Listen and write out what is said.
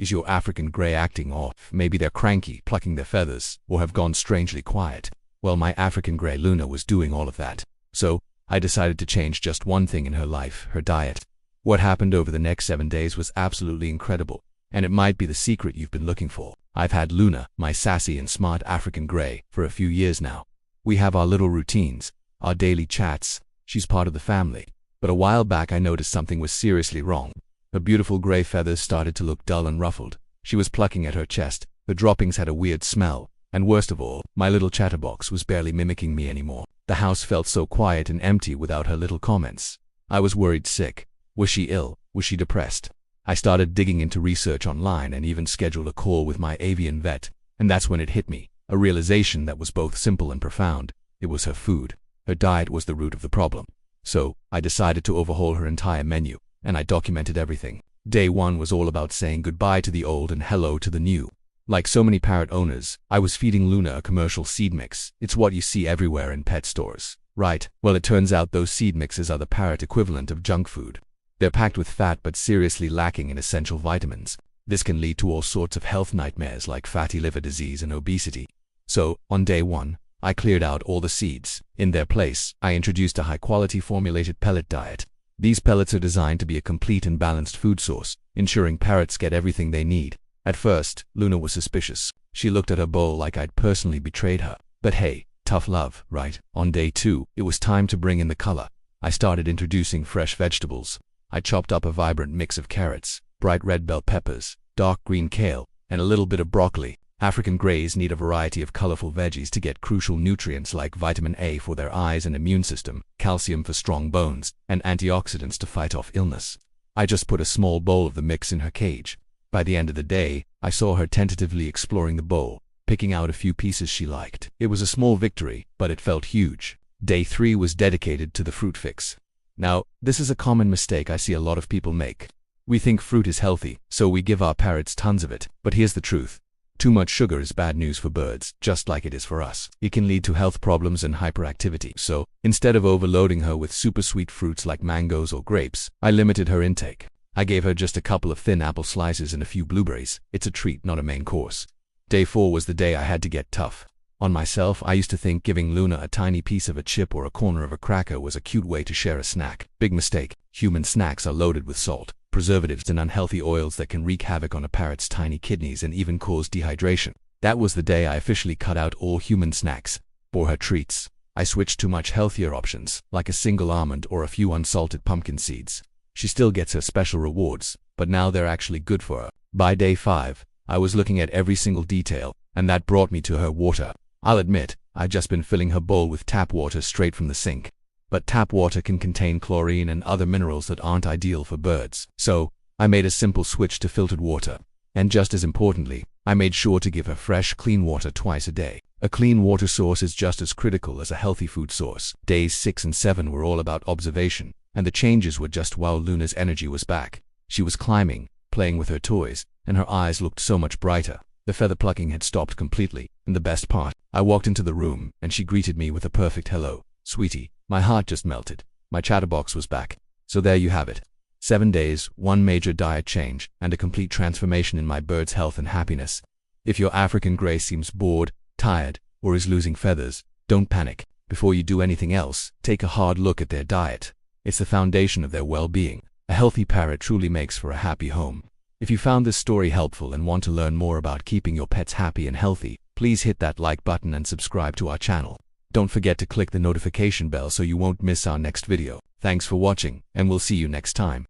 Is your African grey acting off? Maybe they're cranky, plucking their feathers, or have gone strangely quiet. Well, my African grey Luna was doing all of that. So, I decided to change just one thing in her life, her diet. What happened over the next 7 days was absolutely incredible, and it might be the secret you've been looking for. I've had Luna, my sassy and smart African grey, for a few years now. We have our little routines, our daily chats. She's part of the family. But a while back I noticed something was seriously wrong. Her beautiful grey feathers started to look dull and ruffled. She was plucking at her chest, her droppings had a weird smell, and worst of all, my little chatterbox was barely mimicking me anymore. The house felt so quiet and empty without her little comments. I was worried sick. Was she ill? Was she depressed? I started digging into research online and even scheduled a call with my avian vet. And that's when it hit me, a realization that was both simple and profound. It was her food. Her diet was the root of the problem. So, I decided to overhaul her entire menu, and I documented everything. Day 1 was all about saying goodbye to the old and hello to the new. Like so many parrot owners, I was feeding Luna a commercial seed mix. It's what you see everywhere in pet stores. Right, well it turns out those seed mixes are the parrot equivalent of junk food. They're packed with fat but seriously lacking in essential vitamins. This can lead to all sorts of health nightmares like fatty liver disease and obesity. So, on day 1, I cleared out all the seeds. In their place, I introduced a high-quality formulated pellet diet. These pellets are designed to be a complete and balanced food source, ensuring parrots get everything they need. At first, Luna was suspicious. She looked at her bowl like I'd personally betrayed her. But hey, tough love, right? On day 2, it was time to bring in the color. I started introducing fresh vegetables. I chopped up a vibrant mix of carrots, bright red bell peppers, dark green kale, and a little bit of broccoli. African greys need a variety of colorful veggies to get crucial nutrients like vitamin A for their eyes and immune system, calcium for strong bones, and antioxidants to fight off illness. I just put a small bowl of the mix in her cage. By the end of the day, I saw her tentatively exploring the bowl, picking out a few pieces she liked. It was a small victory, but it felt huge. Day 3 was dedicated to the fruit fix. Now, this is a common mistake I see a lot of people make. We think fruit is healthy, so we give our parrots tons of it. But here's the truth. Too much sugar is bad news for birds, just like it is for us. It can lead to health problems and hyperactivity. So, instead of overloading her with super sweet fruits like mangoes or grapes, I limited her intake. I gave her just a couple of thin apple slices and a few blueberries. It's a treat, not a main course. Day 4 was the day I had to get tough. On myself, I used to think giving Luna a tiny piece of a chip or a corner of a cracker was a cute way to share a snack. Big mistake. Human snacks are loaded with salt, preservatives, and unhealthy oils that can wreak havoc on a parrot's tiny kidneys and even cause dehydration. That was the day I officially cut out all human snacks. For her treats, I switched to much healthier options, like a single almond or a few unsalted pumpkin seeds. She still gets her special rewards, but now they're actually good for her. By day 5, I was looking at every single detail, and that brought me to her water. I'll admit, I'd just been filling her bowl with tap water straight from the sink. But tap water can contain chlorine and other minerals that aren't ideal for birds. So, I made a simple switch to filtered water. And just as importantly, I made sure to give her fresh, clean water twice a day. A clean water source is just as critical as a healthy food source. Days 6 and 7 were all about observation, and the changes were just while Luna's energy was back. She was climbing, playing with her toys, and her eyes looked so much brighter. The feather plucking had stopped completely, and the best part, I walked into the room, and she greeted me with a perfect hello. Sweetie, my heart just melted. My chatterbox was back. So there you have it. 7 days, 1 major diet change, and a complete transformation in my bird's health and happiness. If your African grey seems bored, tired, or is losing feathers, don't panic. Before you do anything else, take a hard look at their diet. It's the foundation of their well-being. A healthy parrot truly makes for a happy home. If you found this story helpful and want to learn more about keeping your pets happy and healthy, please hit that like button and subscribe to our channel. Don't forget to click the notification bell so you won't miss our next video. Thanks for watching, and we'll see you next time.